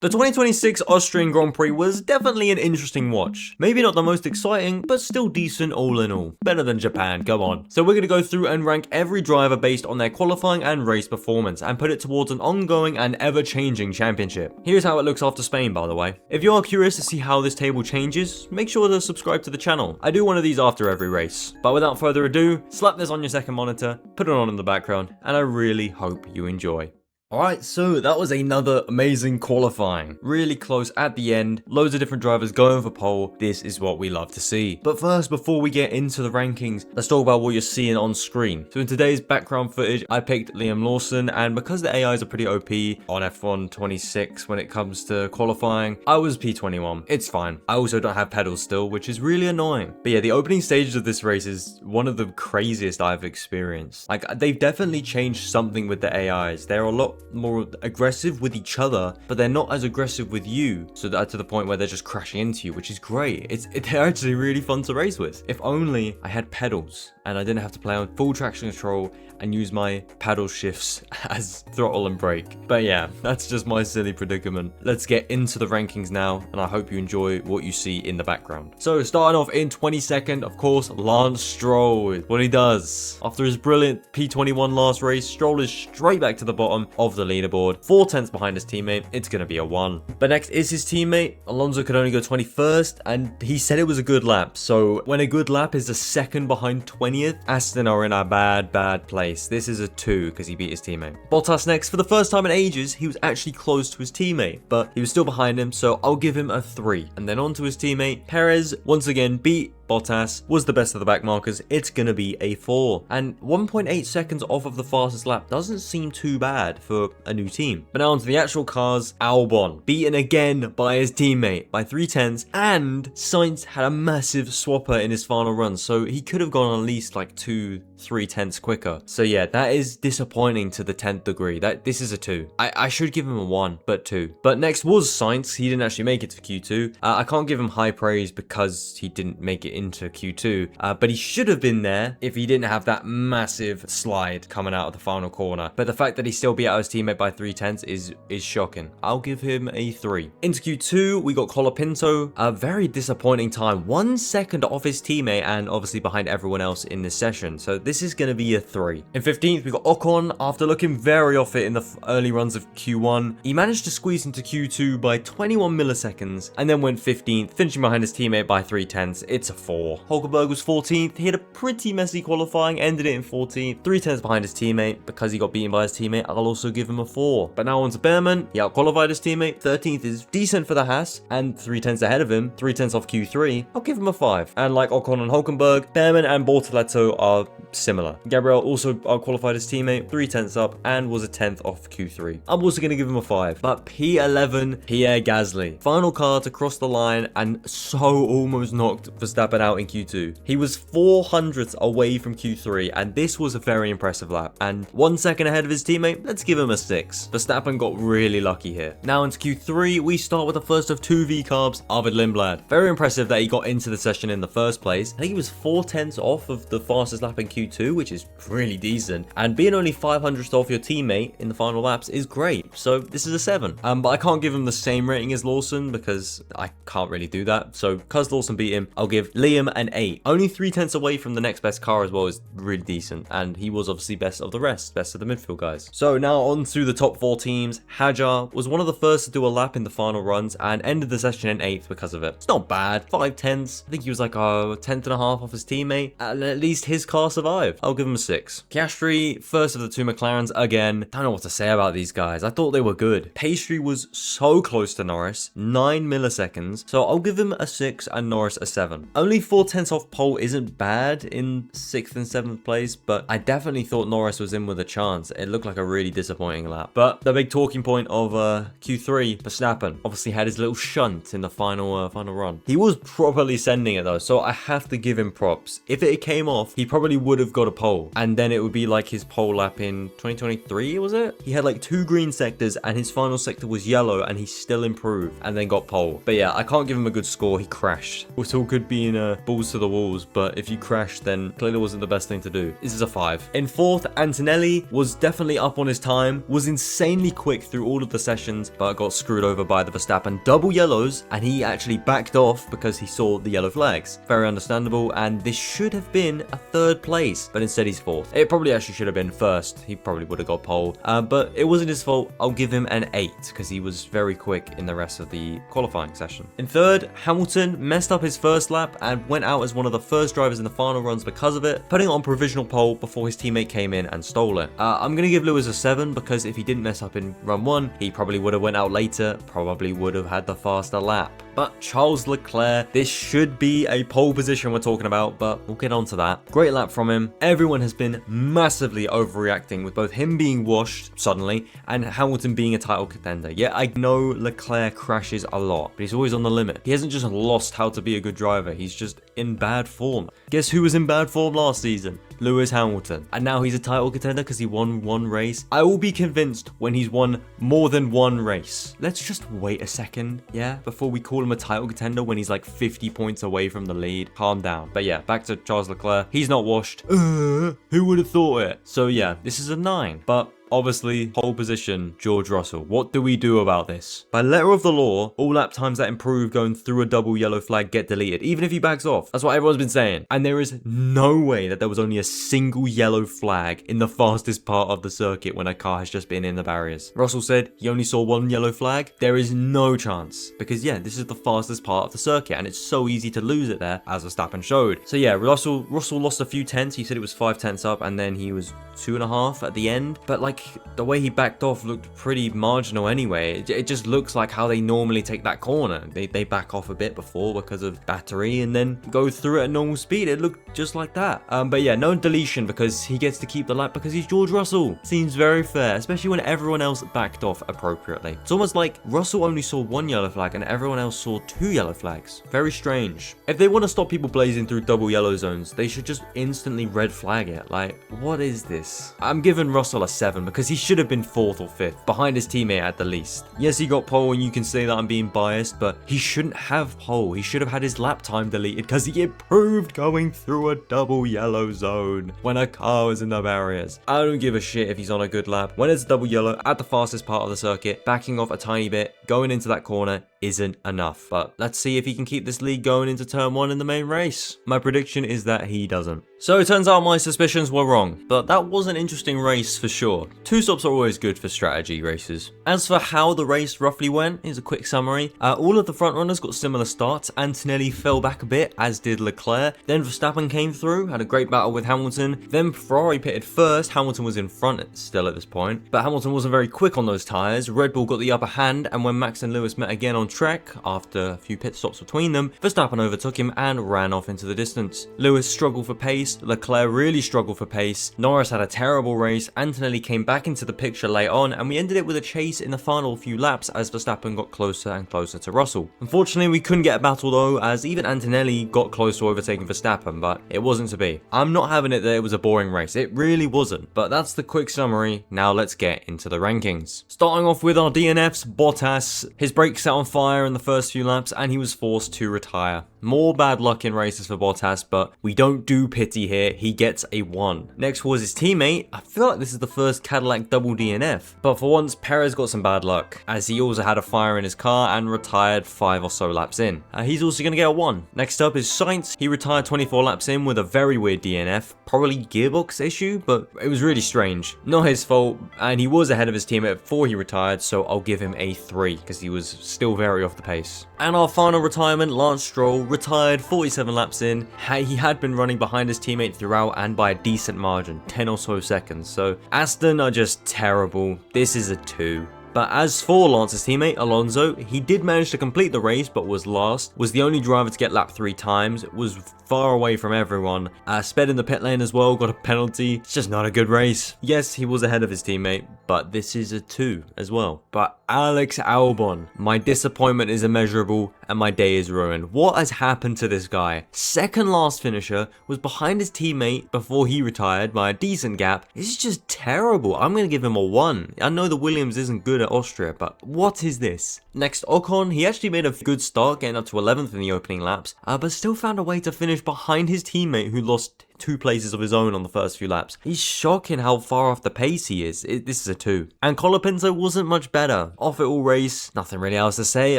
The 2026 Austrian Grand Prix was definitely an interesting watch. Maybe not the most exciting, but still decent all in all. Better than Japan, go on. So we're going to go through and rank every driver based on their qualifying and race performance and put it towards an ongoing and ever-changing championship. Here's how it looks after Spain, by the way. If you are curious to see how this table changes, make sure to subscribe to the channel. I do one of these after every race. But without further ado, slap this on your second monitor, put it on in the background, and I really hope you enjoy. Alright, so that was another amazing qualifying. Really close at the end, loads of different drivers going for pole. This is what we love to see. But first, before we get into the rankings, let's talk about what you're seeing on screen. So in today's background footage, I picked Liam Lawson, and because the AIs are pretty OP on F1 26 when it comes to qualifying, I was P21. It's fine. I also don't have pedals still, which is really annoying. But yeah, the opening stages of this race is one of the craziest I've experienced. Like, they've definitely changed something with the AIs. They're a lot more aggressive with each other, but they're not as aggressive with you, so that to the point where they're just crashing into you, which is great. They're actually really fun to race with. If only I had pedals and I didn't have to play on full traction control and use my paddle shifts as throttle and brake. But yeah, that's just my silly predicament. Let's get into the rankings now, and I hope you enjoy what you see in the background. So starting off in 22nd, of course, Lance Stroll. What he does. After his brilliant P21 last race, Stroll is straight back to the bottom of the leaderboard. 4 tenths behind his teammate. It's going to be a 1. But next is his teammate. Alonso could only go 21st, and he said it was a good lap. So when a good lap is a second behind 20th, Aston are in a bad place. This is a 2 because he beat his teammate. Bottas next. For the first time in ages, he was actually close to his teammate, but he was still behind him, so I'll give him a 3. And then on to his teammate. Perez once again beat Bottas, was the best of the back markers. It's gonna be a 4. And 1.8 seconds off of the fastest lap doesn't seem too bad for a new team. But now onto the actual cars. Albon beaten again by his teammate by 3 tenths, and Sainz had a massive swapper in his final run, so he could have gone at least like 2-3 tenths quicker. So yeah, that is disappointing to the 10th degree. This is a 2. I should give him a 1, but 2. But next was Sainz. He didn't actually make it to Q2. I can't give him high praise because he didn't make it into Q2, but he should have been there if he didn't have that massive slide coming out of the final corner. But the fact that he still beat out his teammate by 3 tenths is shocking. I'll give him a 3. Into Q2, we got Colapinto. A very disappointing time. 1 second off his teammate and obviously behind everyone else in this session. So this is going to be a 3. In 15th, we got Ocon. After looking very off it in the early runs of Q1, he managed to squeeze into Q2 by 21 milliseconds and then went 15th, finishing behind his teammate by 3 tenths. It's a 4. Hulkenberg was 14th. He had a pretty messy qualifying, ended it in 14th, 3 tenths behind his teammate. Because he got beaten by his teammate, I'll also give him a 4. But now on to Behrman. He outqualified his teammate. 13th is decent for the Haas, and 3 tenths ahead of him, 3 tenths off Q3. I'll give him a 5. And like Ocon and Hulkenberg, Behrman and Bortoleto are similar. Gabriel also outqualified his teammate, 3 tenths up, and was a 10th off Q3. I'm also going to give him a 5. But P11, Pierre Gasly. Final car to cross the line, and so almost knocked Verstappen out in Q2. He was 400ths away from Q3, and this was a very impressive lap. And 1 second ahead of his teammate, let's give him a 6. Verstappen got really lucky here. Now into Q3, we start with the first of 2 V-carbs, Arvid Lindblad. Very impressive that he got into the session in the first place. I think he was 4 tenths off of the fastest lap in Q2, which is really decent. And being only 500ths off your teammate in the final laps is great. So this is a 7. But I can't give him the same rating as Lawson because I can't really do that. So because Lawson beat him, I'll give Liam an 8. Only 3 tenths away from the next best car as well is really decent. And he was obviously best of the rest, best of the midfield guys. So now on to the top 4 teams. Hajar was one of the first to do a lap in the final runs and ended the session in 8th because of it. It's not bad. 5 tenths. I think he was like a 10th and a half off his teammate. And at least his car survived. I'll give him a 6. Piastri, first of the 2 McLarens again. Don't know what to say about these guys. I thought they were good. Pastry was so close to Norris. 9 milliseconds. So I'll give him a 6 and Norris a 7. Only 4 tenths off pole isn't bad in 6th and 7th place, but I definitely thought Norris was in with a chance. It looked like a really disappointing lap. But the big talking point of Q3, Verstappen obviously had his little shunt in the final run. He was properly sending it though, so I have to give him props. If it came off, he probably would have got a pole, and then it would be like his pole lap in 2023, was it? He had like 2 green sectors and his final sector was yellow, and he still improved and then got pole. But yeah, I can't give him a good score. He crashed. It was all good being balls to the walls, but if you crash, then clearly wasn't the best thing to do. This is a 5. In 4th, Antonelli was definitely up on his time, was insanely quick through all of the sessions, but got screwed over by the Verstappen double yellows, and he actually backed off because he saw the yellow flags. Very understandable, and this should have been a 3rd place, but instead he's 4th. It probably actually should have been 1st. He probably would have got pole, but it wasn't his fault. I'll give him an 8 because he was very quick in the rest of the qualifying session. In 3rd, Hamilton messed up his first lap and went out as one of the first drivers in the final runs because of it, putting on provisional pole before his teammate came in and stole it. I'm going to give Lewis a 7 because if he didn't mess up in run 1, he probably would have went out later, probably would have had the faster lap. But Charles Leclerc, this should be a pole position we're talking about, but we'll get on to that. Great lap from him. Everyone has been massively overreacting with both him being washed suddenly and Hamilton being a title contender. Yeah, I know Leclerc crashes a lot, but he's always on the limit. He hasn't just lost how to be a good driver, he's just in bad form. Guess who was in bad form last season? Lewis Hamilton. And now he's a title contender because he won 1 race. I will be convinced when he's won more than 1 race. Let's just wait a second, yeah, before we call him a title contender when he's like 50 points away from the lead. Calm down. But yeah, back to Charles Leclerc. He's not washed. Who would have thought it? So yeah, this is a 9. But obviously, pole position, George Russell. What do we do about this? By letter of the law, all lap times that improve going through a double yellow flag get deleted, even if he backs off. That's what everyone's been saying. And there is no way that there was only a single yellow flag in the fastest part of the circuit when a car has just been in the barriers. Russell said he only saw 1 yellow flag. There is no chance. Because yeah, this is the fastest part of the circuit and it's so easy to lose it there, as Verstappen showed. So yeah, Russell lost a few tenths. He said it was 5 tenths up and then he was 2.5 at the end. But like, the way he backed off looked pretty marginal anyway. It just looks like how they normally take that corner. They back off a bit before because of battery and then go through it at normal speed. It looked just like that. But yeah, no deletion because he gets to keep the lap because he's George Russell. Seems very fair, especially when everyone else backed off appropriately. It's almost like Russell only saw 1 yellow flag and everyone else saw 2 yellow flags. Very strange. If they want to stop people blazing through double yellow zones, they should just instantly red flag it. Like, what is this? I'm giving Russell a 7 because he should have been 4th or 5th, behind his teammate at the least. Yes, he got pole and you can say that I'm being biased, but he shouldn't have pole. He should have had his lap time deleted because he improved going through a double yellow zone when a car was in the barriers. I don't give a shit if he's on a good lap. When it's double yellow at the fastest part of the circuit, backing off a tiny bit, going into that corner isn't enough. But let's see if he can keep this lead going into turn 1 in the main race. My prediction is that he doesn't. So it turns out my suspicions were wrong, but that was an interesting race for sure. 2 stops are always good for strategy races. As for how the race roughly went, here's a quick summary. All of the front runners got similar starts. Antonelli fell back a bit, as did Leclerc. Then Verstappen came through, had a great battle with Hamilton. Then Ferrari pitted first. Hamilton was in front still at this point, but Hamilton wasn't very quick on those tyres. Red Bull got the upper hand, and when Max and Lewis met again on track, after a few pit stops between them, Verstappen overtook him and ran off into the distance. Lewis struggled for pace. Leclerc really struggled for pace. Norris had a terrible race. Antonelli came back into the picture late on, and we ended it with a chase in the final few laps as Verstappen got closer and closer to Russell. Unfortunately, we couldn't get a battle though, as even Antonelli got close to overtaking Verstappen, but it wasn't to be. I'm not having it that it was a boring race. It really wasn't. But that's the quick summary. Now let's get into the rankings. Starting off with our DNFs, Bottas. His brakes set on fire in the first few laps, and he was forced to retire. More bad luck in races for Bottas, but we don't do pity here. He gets a 1. Next was his teammate. I feel like this is the first Cadillac double DNF, but for once, Perez got some bad luck, as he also had a fire in his car and retired 5 or so laps in. He's also going to get a 1. Next up is Sainz. He retired 24 laps in with a very weird DNF, probably gearbox issue, but it was really strange. Not his fault, and he was ahead of his teammate before he retired, so I'll give him a 3, because he was still very off the pace. And our final retirement, Lance Stroll, retired 47 laps in. He had been running behind his teammate throughout and by a decent margin, 10 or so seconds. So Aston are just terrible. This is a 2. But as for Lance's teammate, Alonso, he did manage to complete the race but was last, was the only driver to get lapped 3 times, was far away from everyone, sped in the pit lane as well, got a penalty. It's just not a good race. Yes, he was ahead of his teammate, but this is a 2 as well. But Alex Albon, my disappointment is immeasurable and my day is ruined. What has happened to this guy? Second last finisher, was behind his teammate before he retired by a decent gap. This is just terrible. I'm going to give him a 1. I know the Williams isn't good good at Austria, but what is this? Next, Ocon, he actually made a good start, getting up to 11th in the opening laps, but still found a way to finish behind his teammate who lost 2 places of his own on the first few laps. He's shocking how far off the pace he is. This is a 2. And Colapinto wasn't much better. Off it all race, nothing really else to say.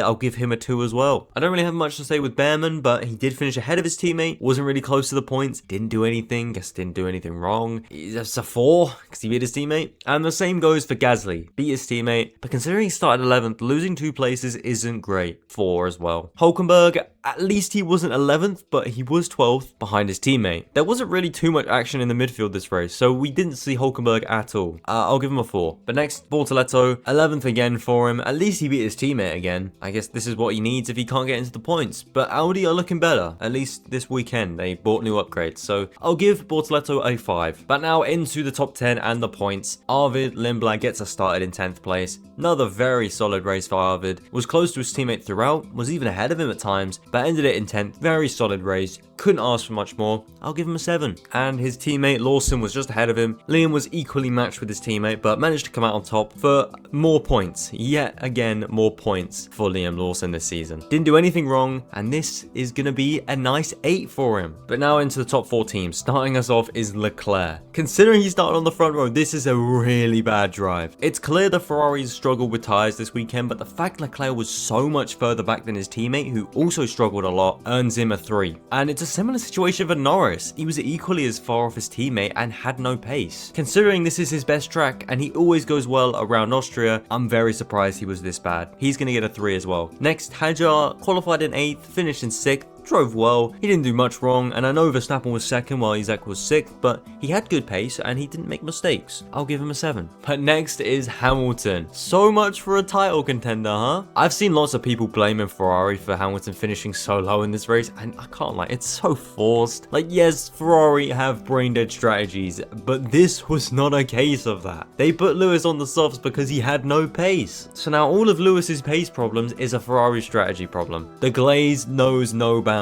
I'll give him a 2 as well. I don't really have much to say with Behrman, but he did finish ahead of his teammate. Wasn't really close to the points. Didn't do anything. Guess didn't do anything wrong. It's a 4 because he beat his teammate. And the same goes for Gasly. Beat his teammate, but considering he started 11th, losing 2 places isn't great. 4 as well. Hulkenberg, at least he wasn't 11th, but he was 12th behind his teammate. There wasn't really too much action in the midfield this race, so we didn't see Hulkenberg at all. I'll give him a 4. But next, Bortoleto, 11th again for him. At least he beat his teammate again. I guess this is what he needs if he can't get into the points. But Audi are looking better, at least this weekend. They bought new upgrades, so I'll give Bortoleto a 5. But now into the top 10 and the points. Arvid Lindblad gets us started in 10th place. Another very solid race for Arvid. Was close to his teammate throughout, was even ahead of him at times, but ended it in 10th. Very solid race. Couldn't ask for much more. I'll give him a 7. And his teammate Lawson was just ahead of him. Liam was equally matched with his teammate, but managed to come out on top for more points. Yet again, more points for Liam Lawson this season. Didn't do anything wrong, and this is going to be a nice 8 for him. But now into the top 4 teams. Starting us off is Leclerc. Considering he started on the front row, this is a really bad drive. It's clear the Ferraris struggled with tyres this weekend, but the fact Leclerc was so much further back than his teammate, who also struggled a lot, earns him a 3. And it's a similar situation for Norris. He was equally as far off his teammate and had no pace. Considering this is his best track and he always goes well around Austria, I'm very surprised he was this bad. He's going to get a 3 as well. Next, Hajar qualified in 8th, finished in 6th. Drove well, he didn't do much wrong, and I know Verstappen was 2nd while Isaac was 6th, but he had good pace and he didn't make mistakes. I'll give him a 7. But next is Hamilton. So much for a title contender, huh? I've seen lots of people blaming Ferrari for Hamilton finishing so low in this race, and I can't lie, it's so forced. Like, yes, Ferrari have brain-dead strategies, but this was not a case of that. They put Lewis on the softs because he had no pace. So now all of Lewis's pace problems is a Ferrari strategy problem. The glaze knows no bounds.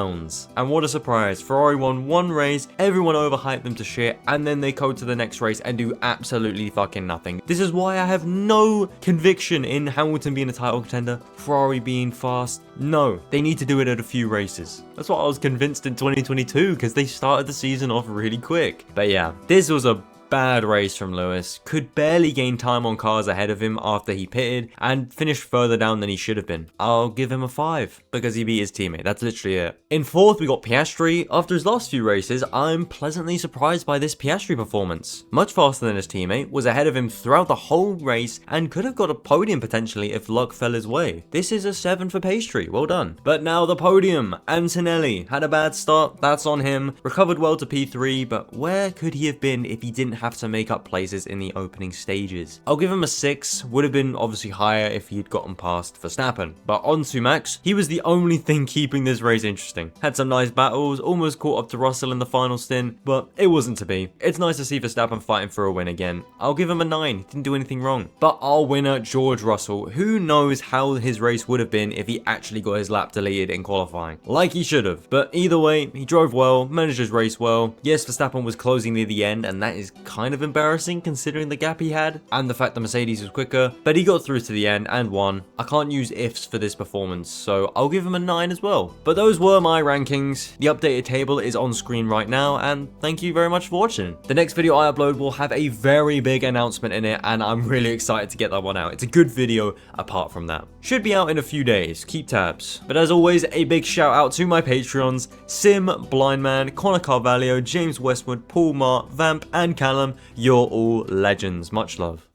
And what a surprise, Ferrari won 1 race, everyone overhyped them to shit, and then they go to the next race and do absolutely fucking nothing. This is why I have no conviction in Hamilton being a title contender, Ferrari being fast. No, they need to do it at a few races. That's what I was convinced in 2022, because they started the season off really quick. But yeah, this was a bad race from Lewis, could barely gain time on cars ahead of him after he pitted, and finished further down than he should have been. I'll give him a 5, because he beat his teammate, that's literally it. In 4th, we got Piastri. After his last few races, I'm pleasantly surprised by this Piastri performance. Much faster than his teammate, was ahead of him throughout the whole race, and could have got a podium potentially if luck fell his way. This is a 7 for Piastri, well done. But now the podium. Antonelli had a bad start, that's on him. Recovered well to P3, but where could he have been if he didn't have to make up places in the opening stages? I'll give him a 6, would have been obviously higher if he had gotten past Verstappen. But on to Max, he was the only thing keeping this race interesting. Had some nice battles, almost caught up to Russell in the final stint, but it wasn't to be. It's nice to see Verstappen fighting for a win again. I'll give him a 9, he didn't do anything wrong. But our winner, George Russell, who knows how his race would have been if he actually got his lap deleted in qualifying. Like he should have. But either way, he drove well, managed his race well. Yes, Verstappen was closing near the end, and that is kind of embarrassing considering the gap he had and the fact the Mercedes was quicker, but he got through to the end and won. I can't use ifs for this performance, so I'll give him a 9 as well. But those were my rankings. The updated table is on screen right now, and thank you very much for watching. The next video I upload will have a very big announcement in it, and I'm really excited to get that one out. It's a good video apart from that. Should be out in a few days, keep tabs. But as always, a big shout out to my Patreons, Sim, Blindman, Connor Carvalho, James Westwood, Paul Mart, Vamp, and Callum. You're all legends. Much love.